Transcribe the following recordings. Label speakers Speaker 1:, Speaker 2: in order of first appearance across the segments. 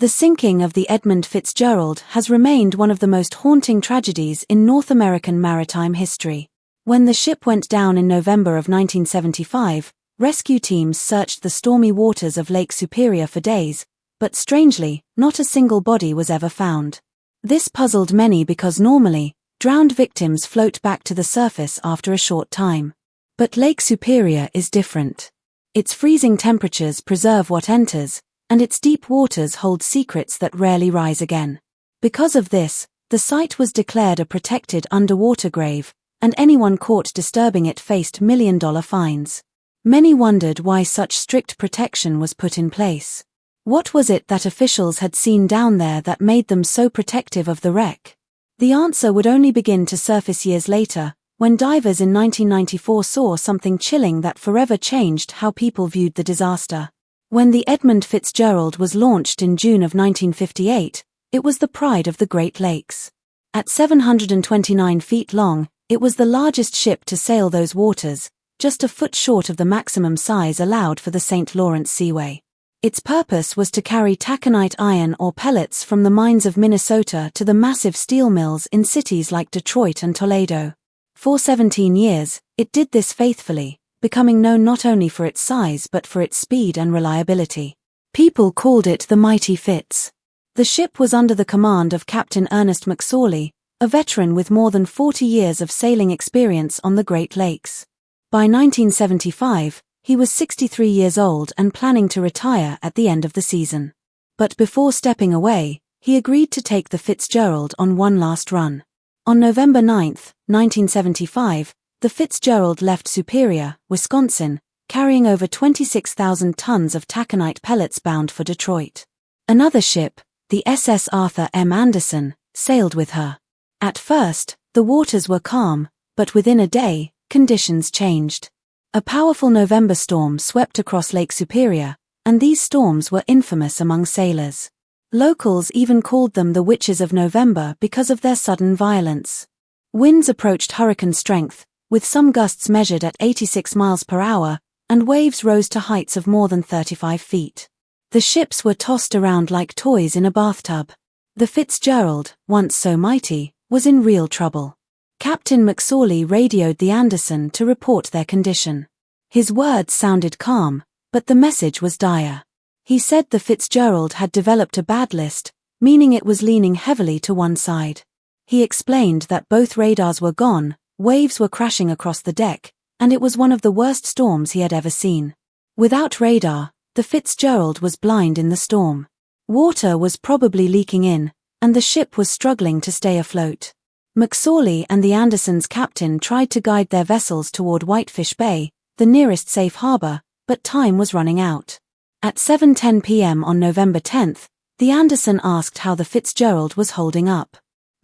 Speaker 1: The sinking of the Edmund Fitzgerald has remained one of the most haunting tragedies in North American maritime history. When the ship went down in November of 1975, rescue teams searched the stormy waters of Lake Superior for days, but strangely, not a single body was ever found. This puzzled many because normally, drowned victims float back to the surface after a short time. But Lake Superior is different. Its freezing temperatures preserve what enters, and its deep waters hold secrets that rarely rise again. Because of this, the site was declared a protected underwater grave, and anyone caught disturbing it faced million-dollar fines. Many wondered why such strict protection was put in place. What was it that officials had seen down there that made them so protective of the wreck? The answer would only begin to surface years later, when divers in 1994 saw something chilling that forever changed how people viewed the disaster. When the Edmund Fitzgerald was launched in June of 1958, it was the pride of the Great Lakes. At 729 feet long, it was the largest ship to sail those waters, just a foot short of the maximum size allowed for the St. Lawrence Seaway. Its purpose was to carry taconite iron or pellets from the mines of Minnesota to the massive steel mills in cities like Detroit and Toledo. For 17 years, it did this faithfully, becoming known not only for its size but for its speed and reliability. People called it the Mighty Fitz. The ship was under the command of Captain Ernest McSorley, a veteran with more than 40 years of sailing experience on the Great Lakes. By 1975, he was 63 years old and planning to retire at the end of the season. But before stepping away, he agreed to take the Fitzgerald on one last run. On November 9, 1975, the Fitzgerald left Superior, Wisconsin, carrying over 26,000 tons of taconite pellets bound for Detroit. Another ship, the SS Arthur M. Anderson, sailed with her. At first, the waters were calm, but within a day, conditions changed. A powerful November storm swept across Lake Superior, and these storms were infamous among sailors. Locals even called them the Witches of November because of their sudden violence. Winds approached hurricane strength, with some gusts measured at 86 miles per hour, and waves rose to heights of more than 35 feet. The ships were tossed around like toys in a bathtub. The Fitzgerald, once so mighty, was in real trouble. Captain McSorley radioed the Anderson to report their condition. His words sounded calm, but the message was dire. He said the Fitzgerald had developed a bad list, meaning it was leaning heavily to one side. He explained that both radars were gone, waves were crashing across the deck, and it was one of the worst storms he had ever seen. Without radar, the Fitzgerald was blind in the storm. Water was probably leaking in, and the ship was struggling to stay afloat. McSorley and the Anderson's captain tried to guide their vessels toward Whitefish Bay, the nearest safe harbor, but time was running out. At 7:10 p.m. on November 10, the Anderson asked how the Fitzgerald was holding up.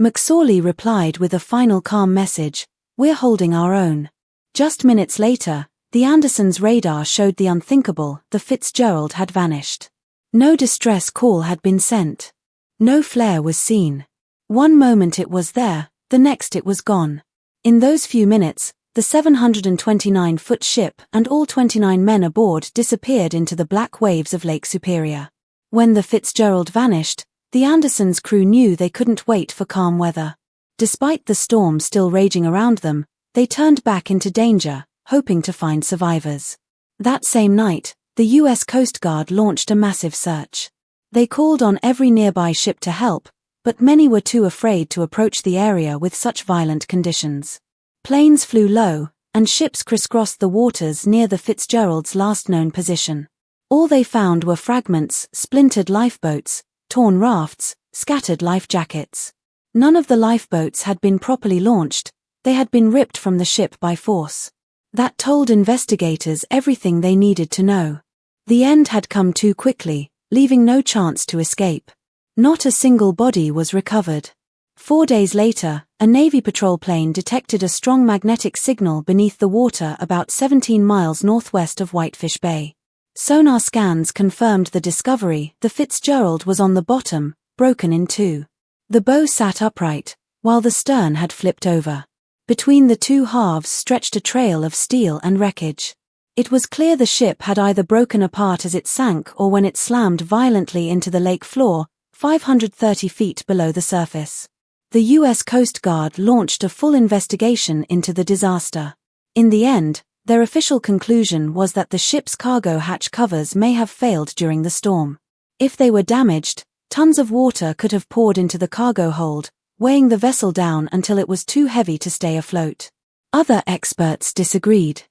Speaker 1: McSorley replied with a final calm message, "We're holding our own." Just minutes later, the Anderson's radar showed the unthinkable: the Fitzgerald had vanished. No distress call had been sent. No flare was seen. One moment it was there, the next it was gone. In those few minutes, the 729-foot ship and all 29 men aboard disappeared into the black waves of Lake Superior. When the Fitzgerald vanished, the Anderson's crew knew they couldn't wait for calm weather. Despite the storm still raging around them, they turned back into danger, hoping to find survivors. That same night, the U.S. Coast Guard launched a massive search. They called on every nearby ship to help, but many were too afraid to approach the area with such violent conditions. Planes flew low, and ships crisscrossed the waters near the Fitzgerald's last known position. All they found were fragments, splintered lifeboats, torn rafts, scattered life jackets. None of the lifeboats had been properly launched, they had been ripped from the ship by force. That told investigators everything they needed to know. The end had come too quickly, leaving no chance to escape. Not a single body was recovered. 4 days later, a Navy patrol plane detected a strong magnetic signal beneath the water about 17 miles northwest of Whitefish Bay. Sonar scans confirmed the discovery: the Fitzgerald was on the bottom, broken in two. The bow sat upright, while the stern had flipped over. Between the two halves stretched a trail of steel and wreckage. It was clear the ship had either broken apart as it sank or when it slammed violently into the lake floor, 530 feet below the surface. The U.S. Coast Guard launched a full investigation into the disaster. In the end, their official conclusion was that the ship's cargo hatch covers may have failed during the storm. If they were damaged, tons of water could have poured into the cargo hold, weighing the vessel down until it was too heavy to stay afloat. Other experts disagreed.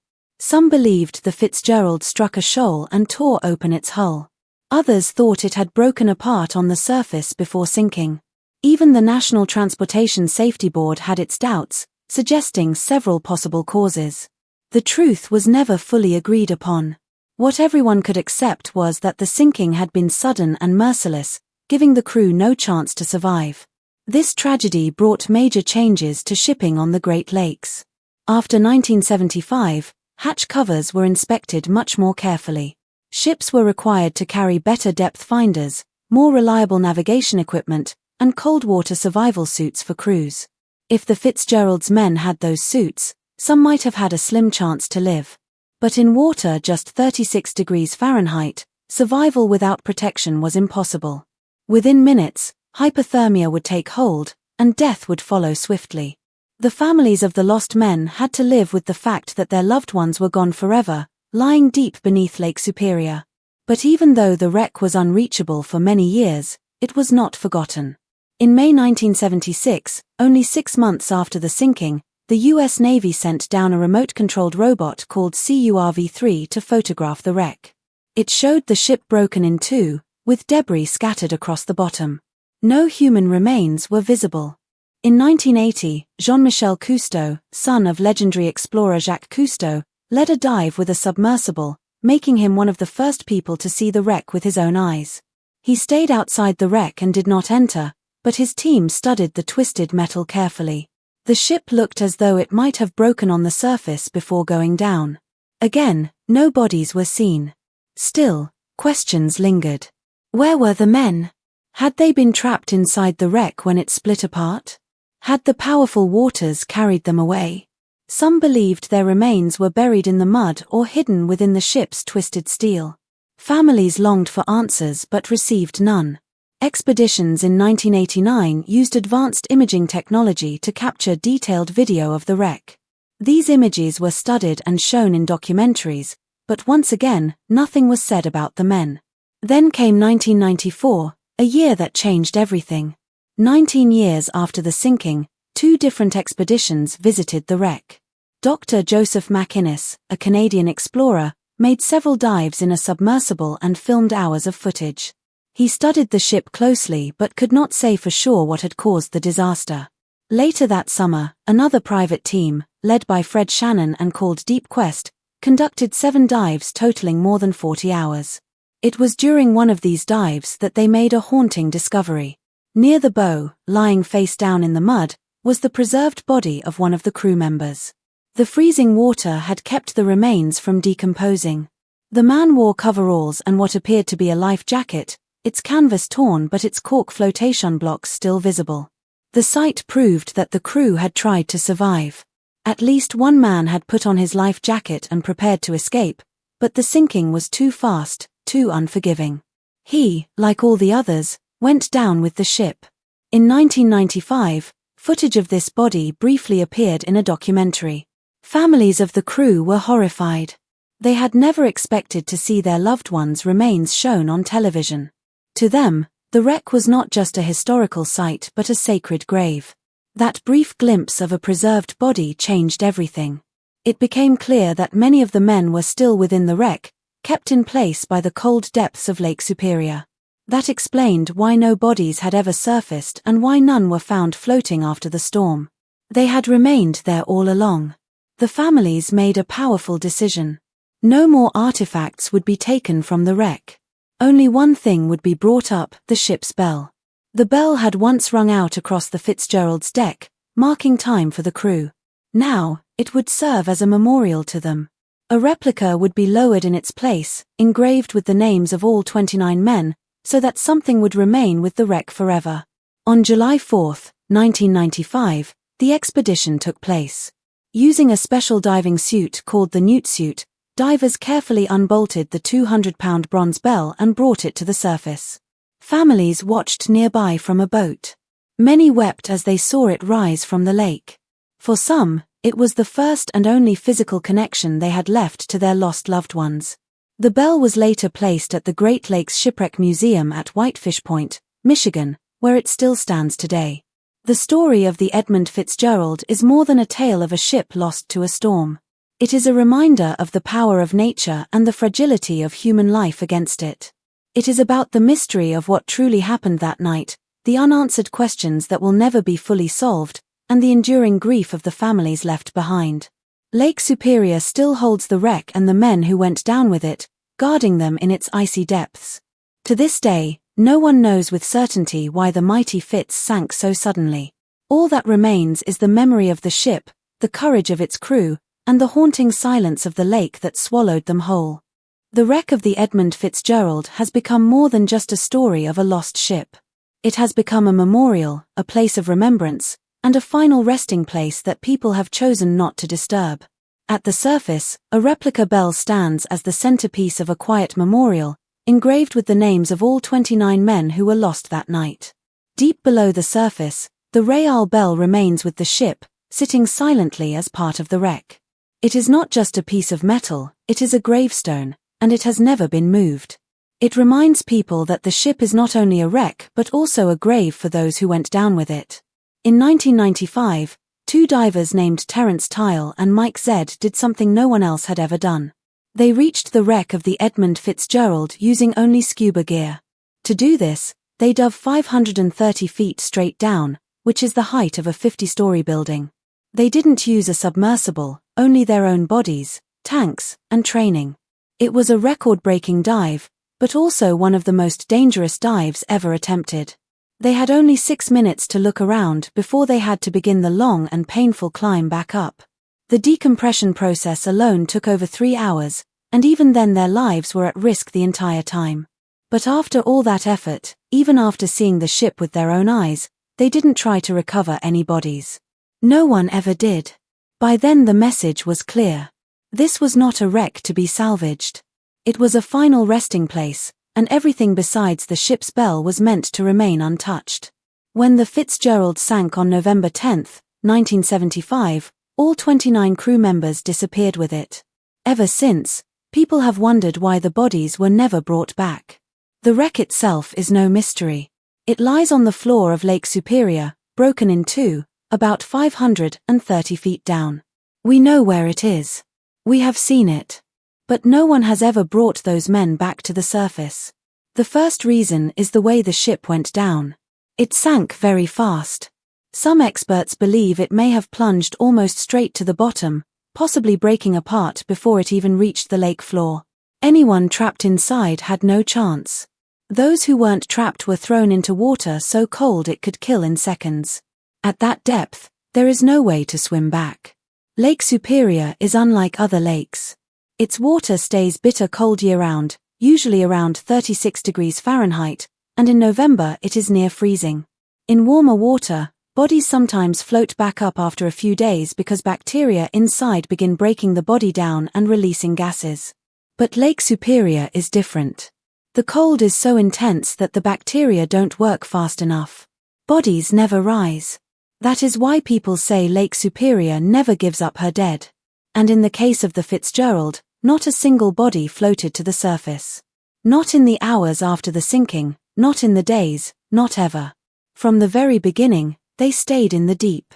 Speaker 1: Some believed the Fitzgerald struck a shoal and tore open its hull. Others thought it had broken apart on the surface before sinking. Even the National Transportation Safety Board had its doubts, suggesting several possible causes. The truth was never fully agreed upon. What everyone could accept was that the sinking had been sudden and merciless, giving the crew no chance to survive. This tragedy brought major changes to shipping on the Great Lakes. After 1975, hatch covers were inspected much more carefully. Ships were required to carry better depth finders, more reliable navigation equipment, and cold water survival suits for crews. If the Fitzgerald's men had those suits, some might have had a slim chance to live. But in water just 36 degrees Fahrenheit, survival without protection was impossible. Within minutes, hypothermia would take hold, and death would follow swiftly. The families of the lost men had to live with the fact that their loved ones were gone forever, lying deep beneath Lake Superior. But even though the wreck was unreachable for many years, it was not forgotten. In May 1976, only 6 months after the sinking, the U.S. Navy sent down a remote-controlled robot called CURV-3 to photograph the wreck. It showed the ship broken in two, with debris scattered across the bottom. No human remains were visible. In 1980, Jean-Michel Cousteau, son of legendary explorer Jacques Cousteau, led a dive with a submersible, making him one of the first people to see the wreck with his own eyes. He stayed outside the wreck and did not enter, but his team studied the twisted metal carefully. The ship looked as though it might have broken on the surface before going down. Again, no bodies were seen. Still, questions lingered. Where were the men? Had they been trapped inside the wreck when it split apart? Had the powerful waters carried them away? Some believed their remains were buried in the mud or hidden within the ship's twisted steel. Families longed for answers but received none. Expeditions in 1989 used advanced imaging technology to capture detailed video of the wreck. These images were studied and shown in documentaries, but once again, nothing was said about the men. Then came 1994, a year that changed everything. 19 years after the sinking, 2 different expeditions visited the wreck. Dr. Joseph McInnes, a Canadian explorer, made several dives in a submersible and filmed hours of footage. He studied the ship closely but could not say for sure what had caused the disaster. Later that summer, another private team, led by Fred Shannon and called Deep Quest, conducted 7 dives totaling more than 40 hours. It was during one of these dives that they made a haunting discovery. Near the bow, lying face down in the mud, was the preserved body of one of the crew members. The freezing water had kept the remains from decomposing. The man wore coveralls and what appeared to be a life jacket, its canvas torn but its cork flotation blocks still visible. The sight proved that the crew had tried to survive. At least one man had put on his life jacket and prepared to escape, but the sinking was too fast, too unforgiving. He, like all the others, went down with the ship. In 1995, footage of this body briefly appeared in a documentary. Families of the crew were horrified. They had never expected to see their loved ones' remains shown on television. To them, the wreck was not just a historical site but a sacred grave. That brief glimpse of a preserved body changed everything. It became clear that many of the men were still within the wreck, kept in place by the cold depths of Lake Superior. That explained why no bodies had ever surfaced and why none were found floating after the storm. They had remained there all along. The families made a powerful decision. No more artifacts would be taken from the wreck. Only one thing would be brought up, the ship's bell. The bell had once rung out across the Fitzgerald's deck, marking time for the crew. Now, it would serve as a memorial to them. A replica would be lowered in its place, engraved with the names of all 29 men, so that something would remain with the wreck forever. On July 4, 1995, the expedition took place. Using a special diving suit called the Newt suit, divers carefully unbolted the 200-pound bronze bell and brought it to the surface. Families watched nearby from a boat. Many wept as they saw it rise from the lake. For some, it was the first and only physical connection they had left to their lost loved ones. The bell was later placed at the Great Lakes Shipwreck Museum at Whitefish Point, Michigan, where it still stands today. The story of the Edmund Fitzgerald is more than a tale of a ship lost to a storm. It is a reminder of the power of nature and the fragility of human life against it. It is about the mystery of what truly happened that night, the unanswered questions that will never be fully solved, and the enduring grief of the families left behind. Lake Superior still holds the wreck and the men who went down with it, guarding them in its icy depths. To this day, no one knows with certainty why the mighty Fitz sank so suddenly. All that remains is the memory of the ship, the courage of its crew, and the haunting silence of the lake that swallowed them whole. The wreck of the Edmund Fitzgerald has become more than just a story of a lost ship. It has become a memorial, a place of remembrance, and a final resting place that people have chosen not to disturb. At the surface, a replica bell stands as the centerpiece of a quiet memorial, engraved with the names of all 29 men who were lost that night. Deep below the surface, the Royal Bell remains with the ship, sitting silently as part of the wreck. It is not just a piece of metal, it is a gravestone, and it has never been moved. It reminds people that the ship is not only a wreck but also a grave for those who went down with it. In 1995, two divers named Terence Tile and Mike Zed did something no one else had ever done. They reached the wreck of the Edmund Fitzgerald using only scuba gear. To do this, they dove 530 feet straight down, which is the height of a 50-story building. They didn't use a submersible, only their own bodies, tanks, and training. It was a record-breaking dive, but also one of the most dangerous dives ever attempted. They had only 6 minutes to look around before they had to begin the long and painful climb back up. The decompression process alone took over 3 hours, and even then their lives were at risk the entire time. But after all that effort, even after seeing the ship with their own eyes, they didn't try to recover any bodies. No one ever did. By then the message was clear. This was not a wreck to be salvaged. It was a final resting place, and everything besides the ship's bell was meant to remain untouched. When the Fitzgerald sank on November 10, 1975, all 29 crew members disappeared with it. Ever since, people have wondered why the bodies were never brought back. The wreck itself is no mystery. It lies on the floor of Lake Superior, broken in two, about 530 feet down. We know where it is. We have seen it. But no one has ever brought those men back to the surface. The first reason is the way the ship went down. It sank very fast. Some experts believe it may have plunged almost straight to the bottom, possibly breaking apart before it even reached the lake floor. Anyone trapped inside had no chance. Those who weren't trapped were thrown into water so cold it could kill in seconds. At that depth, there is no way to swim back. Lake Superior is unlike other lakes. Its water stays bitter cold year-round, usually around 36 degrees Fahrenheit, and in November it is near freezing. In warmer water, bodies sometimes float back up after a few days because bacteria inside begin breaking the body down and releasing gases. But Lake Superior is different. The cold is so intense that the bacteria don't work fast enough. Bodies never rise. That is why people say Lake Superior never gives up her dead. And in the case of the Fitzgerald, not a single body floated to the surface. Not in the hours after the sinking, not in the days, not ever. From the very beginning, they stayed in the deep.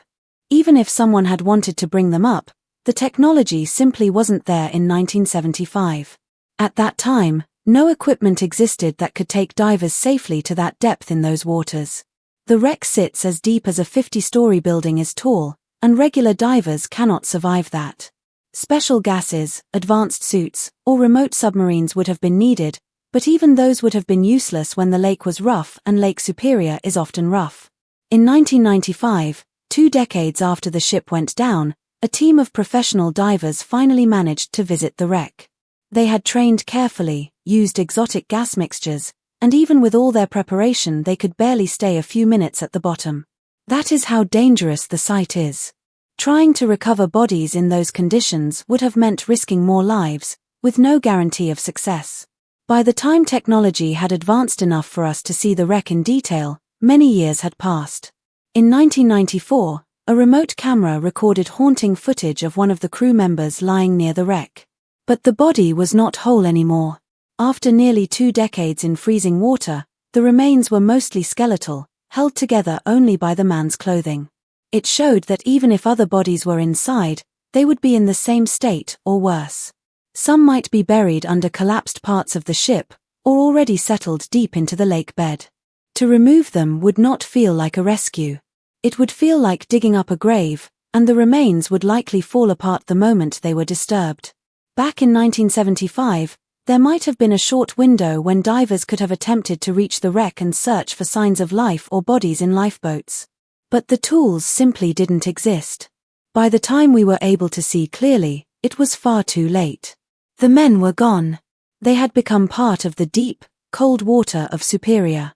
Speaker 1: Even if someone had wanted to bring them up, the technology simply wasn't there in 1975. At that time, no equipment existed that could take divers safely to that depth in those waters. The wreck sits as deep as a 50-story building is tall, and regular divers cannot survive that. Special gases, advanced suits, or remote submarines would have been needed, but even those would have been useless when the lake was rough, and Lake Superior is often rough. In 1995, 2 decades after the ship went down, a team of professional divers finally managed to visit the wreck. They had trained carefully, used exotic gas mixtures, and even with all their preparation they could barely stay a few minutes at the bottom. That is how dangerous the site is. Trying to recover bodies in those conditions would have meant risking more lives, with no guarantee of success. By the time technology had advanced enough for us to see the wreck in detail, many years had passed. In 1994, a remote camera recorded haunting footage of one of the crew members lying near the wreck. But the body was not whole anymore. After nearly 2 decades in freezing water, the remains were mostly skeletal, held together only by the man's clothing. It showed that even if other bodies were inside, they would be in the same state or worse. Some might be buried under collapsed parts of the ship, or already settled deep into the lake bed. To remove them would not feel like a rescue. It would feel like digging up a grave, and the remains would likely fall apart the moment they were disturbed. Back in 1975, there might have been a short window when divers could have attempted to reach the wreck and search for signs of life or bodies in lifeboats. But the tools simply didn't exist. By the time we were able to see clearly, it was far too late. The men were gone. They had become part of the deep, cold water of Superior.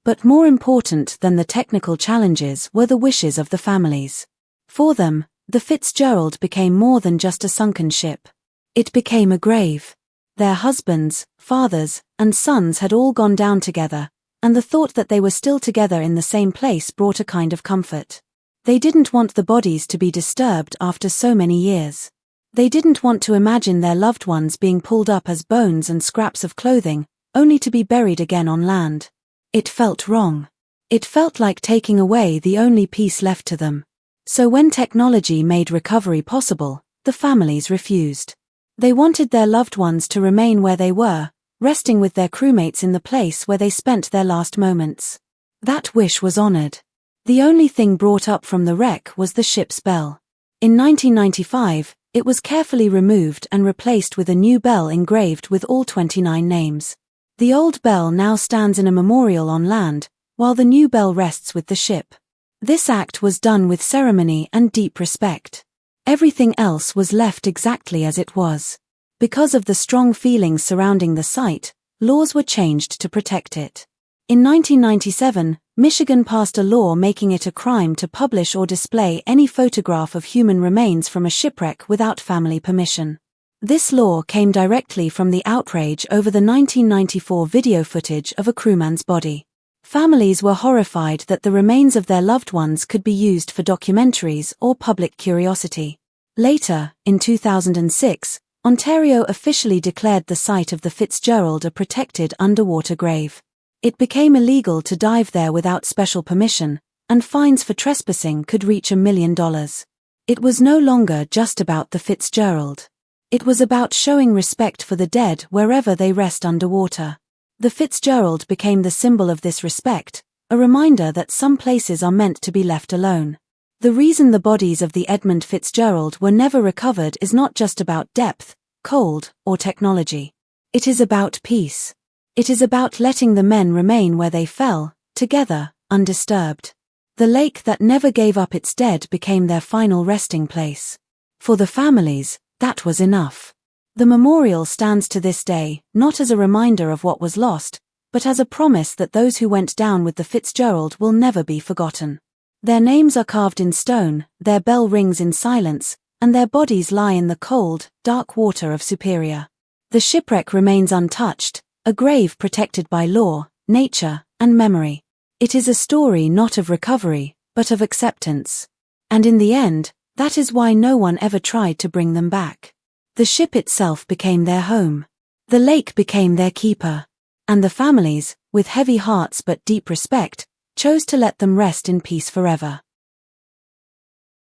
Speaker 1: But more important than the technical challenges were the wishes of the families. For them, the Fitzgerald became more than just a sunken ship. It became a grave. Their husbands, fathers, and sons had all gone down together, and the thought that they were still together in the same place brought a kind of comfort. They didn't want the bodies to be disturbed after so many years. They didn't want to imagine their loved ones being pulled up as bones and scraps of clothing, only to be buried again on land. It felt wrong. It felt like taking away the only piece left to them. So when technology made recovery possible, the families refused. They wanted their loved ones to remain where they were, resting with their crewmates in the place where they spent their last moments. That wish was honored. The only thing brought up from the wreck was the ship's bell. In 1995, it was carefully removed and replaced with a new bell engraved with all 29 names. The old bell now stands in a memorial on land, while the new bell rests with the ship. This act was done with ceremony and deep respect. Everything else was left exactly as it was. Because of the strong feelings surrounding the site, laws were changed to protect it. In 1997, Michigan passed a law making it a crime to publish or display any photograph of human remains from a shipwreck without family permission. This law came directly from the outrage over the 1994 video footage of a crewman's body. Families were horrified that the remains of their loved ones could be used for documentaries or public curiosity. Later, in 2006, Ontario officially declared the site of the Fitzgerald a protected underwater grave. It became illegal to dive there without special permission, and fines for trespassing could reach $1 million. It was no longer just about the Fitzgerald. It was about showing respect for the dead wherever they rest underwater. The Fitzgerald became the symbol of this respect, a reminder that some places are meant to be left alone. The reason the bodies of the Edmund Fitzgerald were never recovered is not just about depth, cold, or technology. It is about peace. It is about letting the men remain where they fell, together, undisturbed. The lake that never gave up its dead became their final resting place. For the families, that was enough. The memorial stands to this day, not as a reminder of what was lost, but as a promise that those who went down with the Fitzgerald will never be forgotten. Their names are carved in stone, their bell rings in silence, and their bodies lie in the cold, dark water of Superior. The shipwreck remains untouched, a grave protected by law, nature, and memory. It is a story not of recovery, but of acceptance. And in the end, that is why no one ever tried to bring them back. The ship itself became their home. The lake became their keeper. And the families, with heavy hearts but deep respect, chose to let them rest in peace forever.